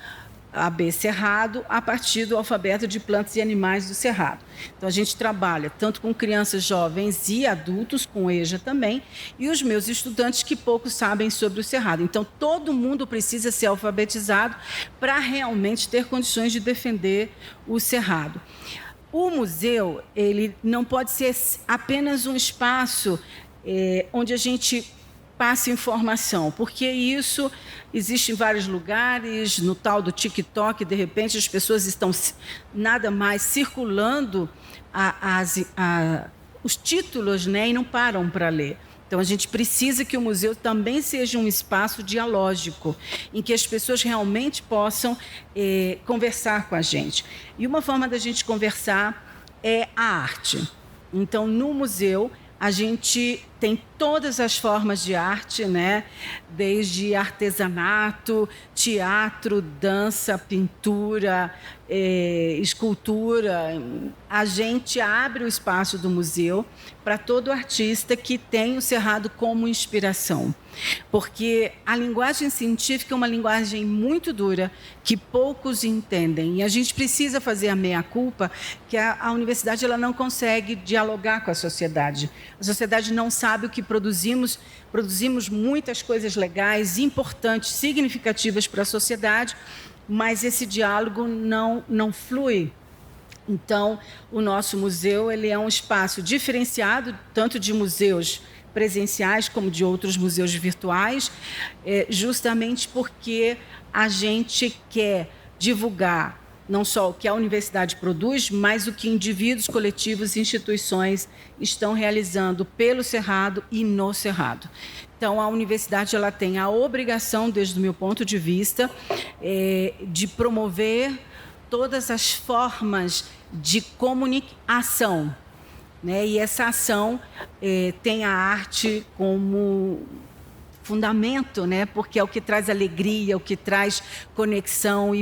AB Cerrado a partir do alfabeto de plantas e animais do Cerrado. Então, a gente trabalha tanto com crianças, jovens e adultos, com EJA também, e os meus estudantes que pouco sabem sobre o Cerrado. Então, todo mundo precisa ser alfabetizado para realmente ter condições de defender o Cerrado. O museu, ele não pode ser apenas um espaço onde a gente passa informação, porque isso existe em vários lugares, no tal do TikTok, de repente as pessoas estão nada mais circulando os títulos, né, e não param para ler. Então, a gente precisa que o museu também seja um espaço dialógico, em que as pessoas realmente possam conversar com a gente. E uma forma da gente conversar é a arte. Então, no museu, a gente tem todas as formas de arte, né? Desde artesanato, teatro, dança, pintura, escultura. A gente abre o espaço do museu para todo artista que tem o Cerrado como inspiração. Porque a linguagem científica é uma linguagem muito dura, que poucos entendem. E a gente precisa fazer a meia-culpa, que a universidade ela não consegue dialogar com a sociedade. A sociedade não sabe o que produzimos. Produzimos muitas coisas legais, importantes, significativas para a sociedade, mas esse diálogo não flui. Então, o nosso museu ele é um espaço diferenciado, tanto de museus presenciais como de outros museus virtuais, justamente porque a gente quer divulgar não só o que a universidade produz, mas o que indivíduos, coletivos e instituições estão realizando pelo Cerrado e no Cerrado. Então, a universidade ela tem a obrigação, desde o meu ponto de vista, de promover todas as formas de comunicação, né? E essa ação tem a arte como fundamento, né? Porque é o que traz alegria, o que traz conexão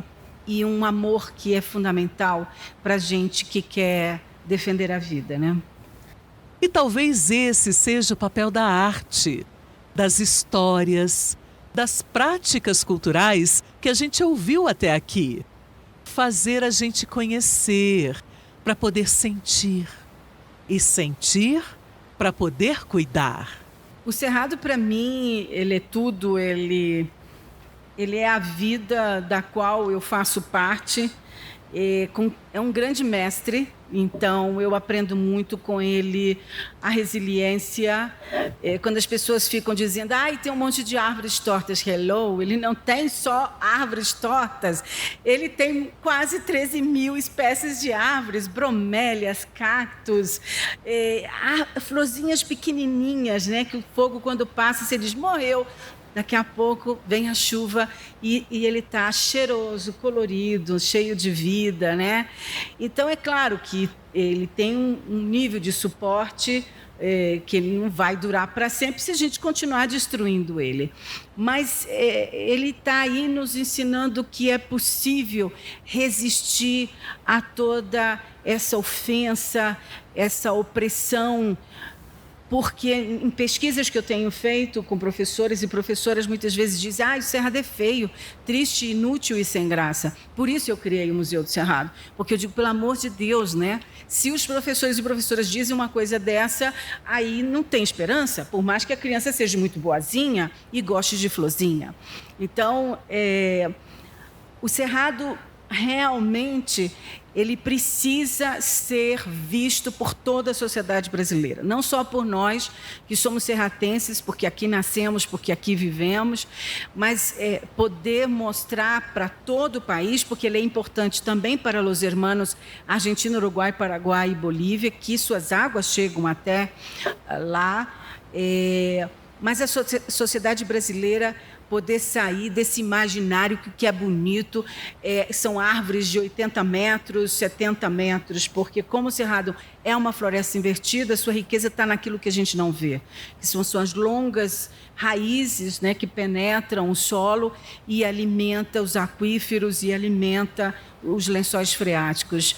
e um amor que é fundamental para a gente que quer defender a vida, né? E talvez esse seja o papel da arte, das histórias, das práticas culturais que a gente ouviu até aqui. Fazer a gente conhecer, para poder sentir. E sentir para poder cuidar. O Cerrado, para mim, ele é tudo, ele é a vida da qual eu faço parte. É um grande mestre, então eu aprendo muito com ele a resiliência. Quando as pessoas ficam dizendo, tem um monte de árvores tortas, hello, ele não tem só árvores tortas, ele tem quase 13 mil espécies de árvores, bromélias, cactos, florzinhas pequenininhas, né, que o fogo quando passa, você diz, morreu. Daqui a pouco vem a chuva e ele está cheiroso, colorido, cheio de vida, né? Então, é claro que ele tem um nível de suporte que ele não vai durar para sempre se a gente continuar destruindo ele. Mas ele está aí nos ensinando que é possível resistir a toda essa ofensa, essa opressão, porque em pesquisas que eu tenho feito com professores e professoras, muitas vezes dizem, o Cerrado é feio, triste, inútil e sem graça. Por isso eu criei o Museu do Cerrado, porque eu digo, pelo amor de Deus, né? Se os professores e professoras dizem uma coisa dessa, aí não tem esperança, por mais que a criança seja muito boazinha e goste de florzinha. Então, o Cerrado realmente ele precisa ser visto por toda a sociedade brasileira, não só por nós que somos serratenses, porque aqui nascemos, porque aqui vivemos, mas poder mostrar para todo o país, porque ele é importante também para os hermanos Argentina, Uruguai, Paraguai e Bolívia, que suas águas chegam até lá, mas a sociedade brasileira poder sair desse imaginário que é bonito, são árvores de 80 metros, 70 metros, porque como o Cerrado é uma floresta invertida, sua riqueza está naquilo que a gente não vê, que são suas longas raízes, né, que penetram o solo e alimenta os aquíferos e alimenta os lençóis freáticos.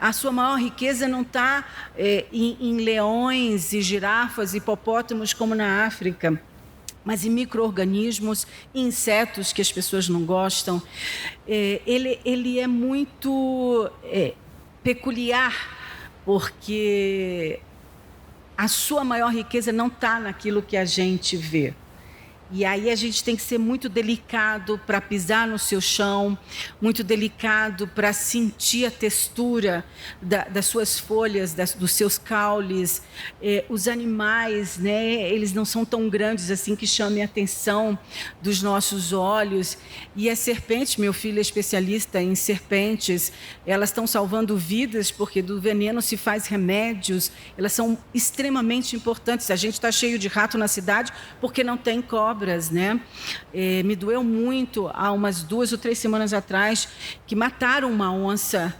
A sua maior riqueza não está em leões e girafas e hipopótamos como na África. mas em micro-organismos, insetos que as pessoas não gostam. Ele é muito peculiar, porque a sua maior riqueza não está naquilo que a gente vê. E aí a gente tem que ser muito delicado para pisar no seu chão, muito delicado para sentir a textura das suas folhas, dos seus caules. Os animais, né, eles não são tão grandes assim que chamem a atenção dos nossos olhos. E as serpentes, meu filho é especialista em serpentes, elas estão salvando vidas porque do veneno se faz remédios. Elas são extremamente importantes. A gente está cheio de rato na cidade porque não tem cobra. Né? Me doeu muito há umas 2 ou 3 semanas atrás que mataram uma onça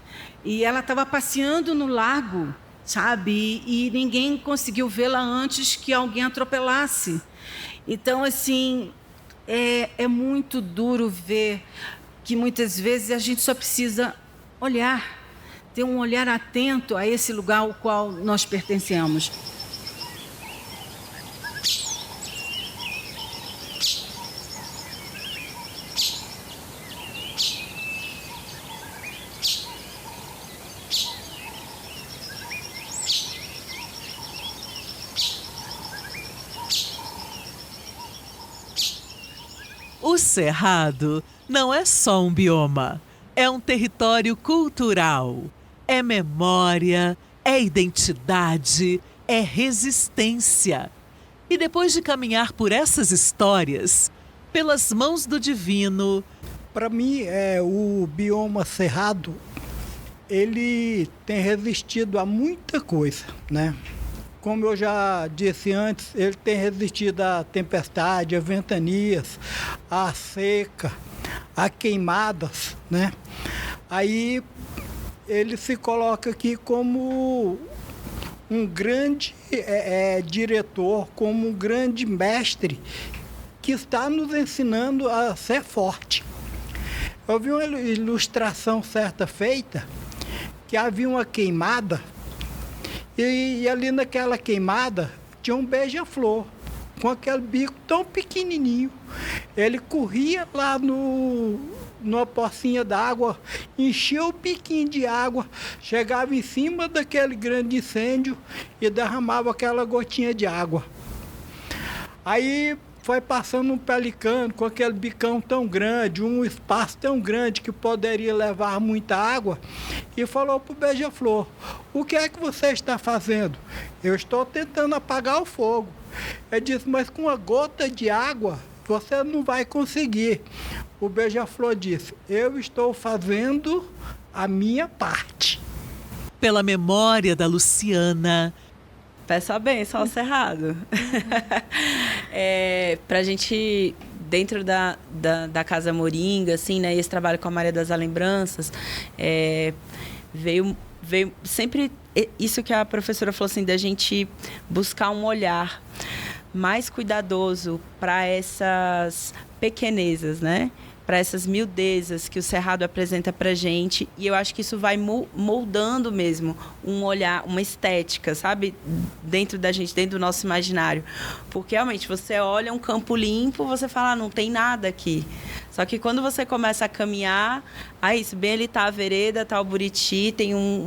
e ela estava passeando no lago, sabe? E ninguém conseguiu vê-la antes que alguém atropelasse. Então, assim, é muito duro ver que muitas vezes a gente só precisa olhar, ter um olhar atento a esse lugar ao qual nós pertencemos. O Cerrado não é só um bioma, é um território cultural, é memória, é identidade, é resistência. E depois de caminhar por essas histórias, pelas mãos do divino... Para mim, o bioma Cerrado, ele tem resistido a muita coisa, né? Como eu já disse antes, ele tem resistido à tempestade, a ventanias, à seca, a queimadas, né? Aí ele se coloca aqui como um grande diretor, como um grande mestre que está nos ensinando a ser forte. Eu vi uma ilustração certa feita que havia uma queimada. E ali naquela queimada tinha um beija-flor, com aquele bico tão pequenininho. Ele corria lá numa pocinha d'água, enchia o biquinho de água, chegava em cima daquele grande incêndio e derramava aquela gotinha de água. Aí foi passando um pelicano com aquele bicão tão grande, um espaço tão grande que poderia levar muita água, e falou para o beija-flor: o que é que você está fazendo? Eu estou tentando apagar o fogo. Ele disse: mas com uma gota de água você não vai conseguir. O beija-flor disse: eu estou fazendo a minha parte. Pela memória da Luciana. Peço a bênção ao Cerrado. Para a gente, dentro da Casa Moringa, assim, né, esse trabalho com a Maria das Lembranças, veio sempre isso que a professora falou, assim, da gente buscar um olhar mais cuidadoso para essas pequenezas, né? Para essas miudezas que o Cerrado apresenta para a gente. E eu acho que isso vai moldando mesmo um olhar, uma estética, sabe? Dentro da gente, dentro do nosso imaginário. Porque, realmente, você olha um campo limpo, você fala: não tem nada aqui. Só que quando você começa a caminhar, isso, bem ali está a vereda, está o Buriti, tem um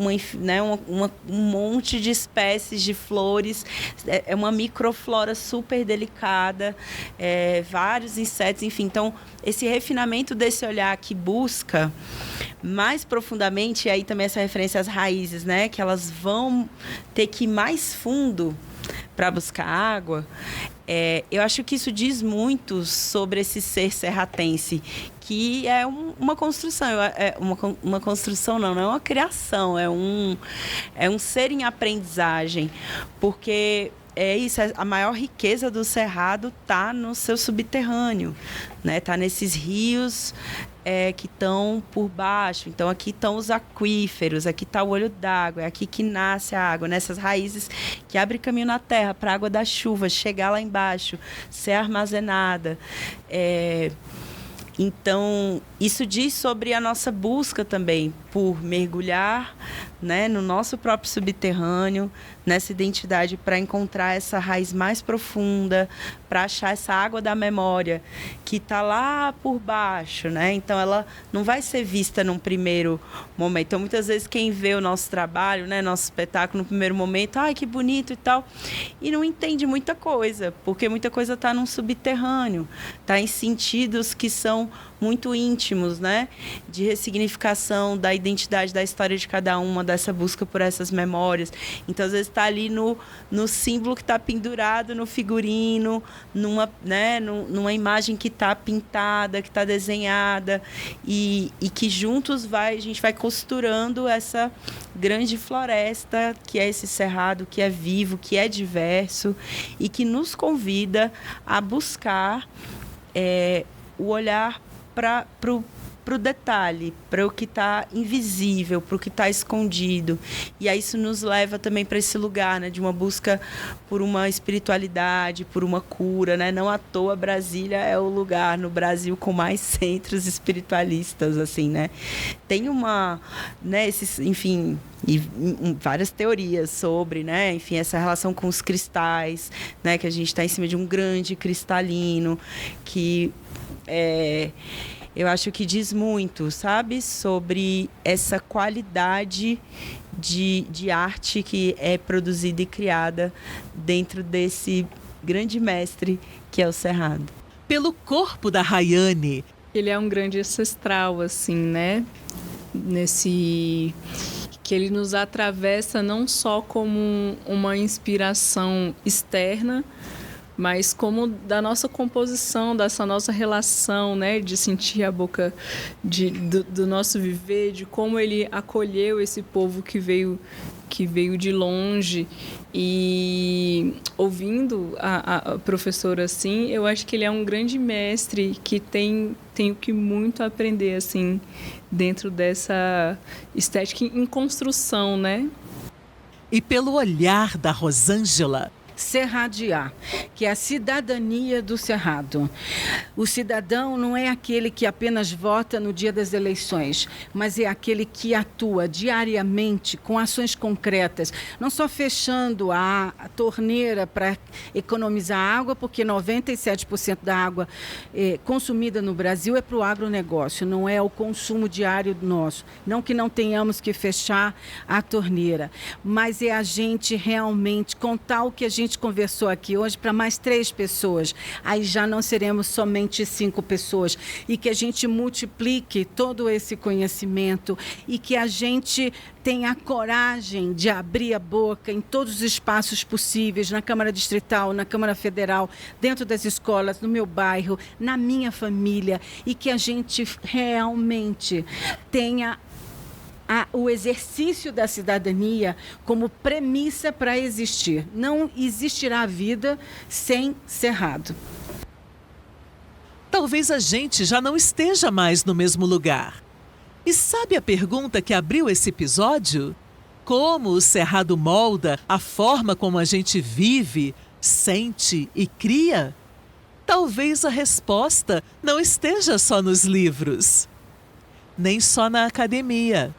monte de espécies de flores, é uma microflora super delicada, vários insetos, enfim. Então, esse refinamento desse olhar que busca mais profundamente, e aí também essa referência às raízes, né, que elas vão ter que ir mais fundo para buscar água. Eu acho que isso diz muito sobre esse ser serratense, que é uma construção, uma construção não é uma criação, é um ser em aprendizagem, porque isso, a maior riqueza do Cerrado está no seu subterrâneo, né? Está nesses rios que estão por baixo. Então, aqui estão os aquíferos, aqui está o olho d'água, é aqui que nasce a água, nessas raízes que abrem caminho na terra para a água da chuva chegar lá embaixo, ser armazenada. Então, isso diz sobre a nossa busca também por mergulhar, né, no nosso próprio subterrâneo, nessa identidade para encontrar essa raiz mais profunda, para achar essa água da memória que está lá por baixo, né? Então ela não vai ser vista num primeiro momento. Então muitas vezes quem vê o nosso trabalho, né, nosso espetáculo no primeiro momento, ai, que bonito e tal, e não entende muita coisa, porque muita coisa está num subterrâneo, está em sentidos que são muito íntimos, né? De ressignificação da identidade, da história de cada uma, dessa busca por essas memórias. Então, às vezes, está ali no símbolo que está pendurado no figurino, numa imagem que está pintada, que está desenhada, e que juntos a gente vai costurando essa grande floresta que é esse cerrado, que é vivo, que é diverso, e que nos convida a buscar o olhar para o detalhe, para o que está invisível, para o que está escondido. E aí isso nos leva também para esse lugar, né, de uma busca por uma espiritualidade, por uma cura, né? Não à toa Brasília é o lugar no Brasil com mais centros espiritualistas, assim, né? Tem enfim, e várias teorias sobre, né, enfim, essa relação com os cristais, né, que a gente está em cima de um grande cristalino que eu acho que diz muito, sabe, sobre essa qualidade de arte que é produzida e criada dentro desse grande mestre que é o Cerrado. Pelo corpo da Rayane. Ele é um grande ancestral, assim, né? Que ele nos atravessa não só como uma inspiração externa, mas como da nossa composição, dessa nossa relação, né, de sentir a boca do nosso viver, de como ele acolheu esse povo que veio de longe. E ouvindo a professora assim, eu acho que ele é um grande mestre que tem o que muito aprender, assim, dentro dessa estética em construção, né? E pelo olhar da Rosângela. Cerradiar, que é a cidadania do Cerrado. O cidadão não é aquele que apenas vota no dia das eleições, mas é aquele que atua diariamente com ações concretas, não só fechando a torneira para economizar água, porque 97% da água consumida no Brasil é para o agronegócio, não é o consumo diário nosso. Não que não tenhamos que fechar a torneira, mas é a gente realmente contar o que a gente conversou aqui hoje para mais 3 pessoas. Aí já não seremos somente 5 pessoas. E que a gente multiplique todo esse conhecimento e que a gente tenha a coragem de abrir a boca em todos os espaços possíveis, na Câmara Distrital, na Câmara Federal, dentro das escolas, no meu bairro, na minha família, e que a gente realmente tenha o exercício da cidadania como premissa para existir. Não existirá vida sem Cerrado. Talvez a gente já não esteja mais no mesmo lugar. E sabe a pergunta que abriu esse episódio? Como o Cerrado molda a forma como a gente vive, sente e cria? Talvez a resposta não esteja só nos livros, nem só na academia.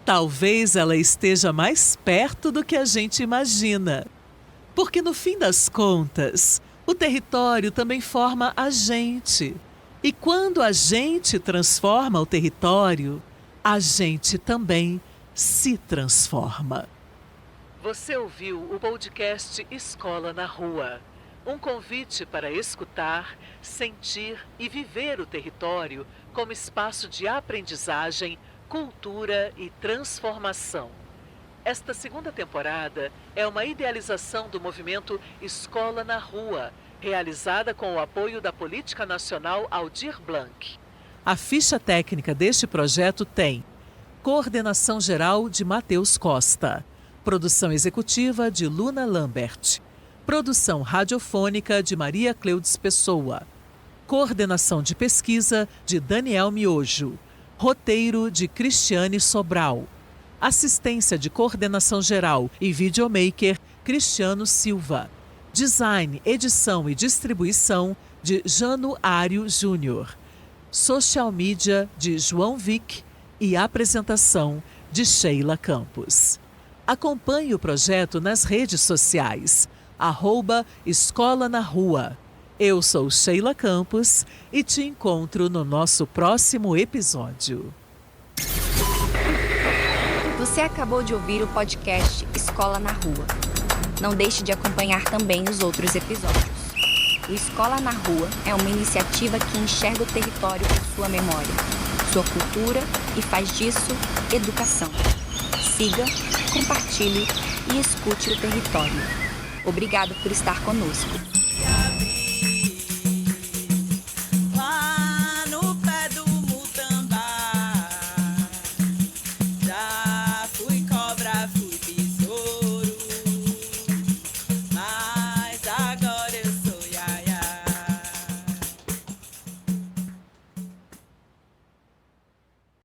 Talvez ela esteja mais perto do que a gente imagina. Porque, no fim das contas, o território também forma a gente. E quando a gente transforma o território, a gente também se transforma. Você ouviu o podcast Escola na Rua. Um convite para escutar, sentir e viver o território como espaço de aprendizagem, cultura e transformação. Esta segunda temporada é uma idealização do movimento Escola na Rua, realizada com o apoio da Política Nacional Aldir Blanc. A ficha técnica deste projeto tem coordenação geral de Matheus Costa, produção executiva de Luna Lambert, produção radiofônica de Maria Cleudes Pessoa, coordenação de pesquisa de Daniel Miojo, roteiro de Cristiane Sobral. Assistência de coordenação geral e videomaker Cristiano Silva. Design, edição e distribuição de Jano Ário Júnior. Social media de João Vick e apresentação de Sheila Campos. Acompanhe o projeto nas redes sociais, @Escola na Rua. Eu sou Sheila Campos e te encontro no nosso próximo episódio. Você acabou de ouvir o podcast Escola na Rua. Não deixe de acompanhar também os outros episódios. O Escola na Rua é uma iniciativa que enxerga o território por sua memória, sua cultura e faz disso educação. Siga, compartilhe e escute o território. Obrigado por estar conosco.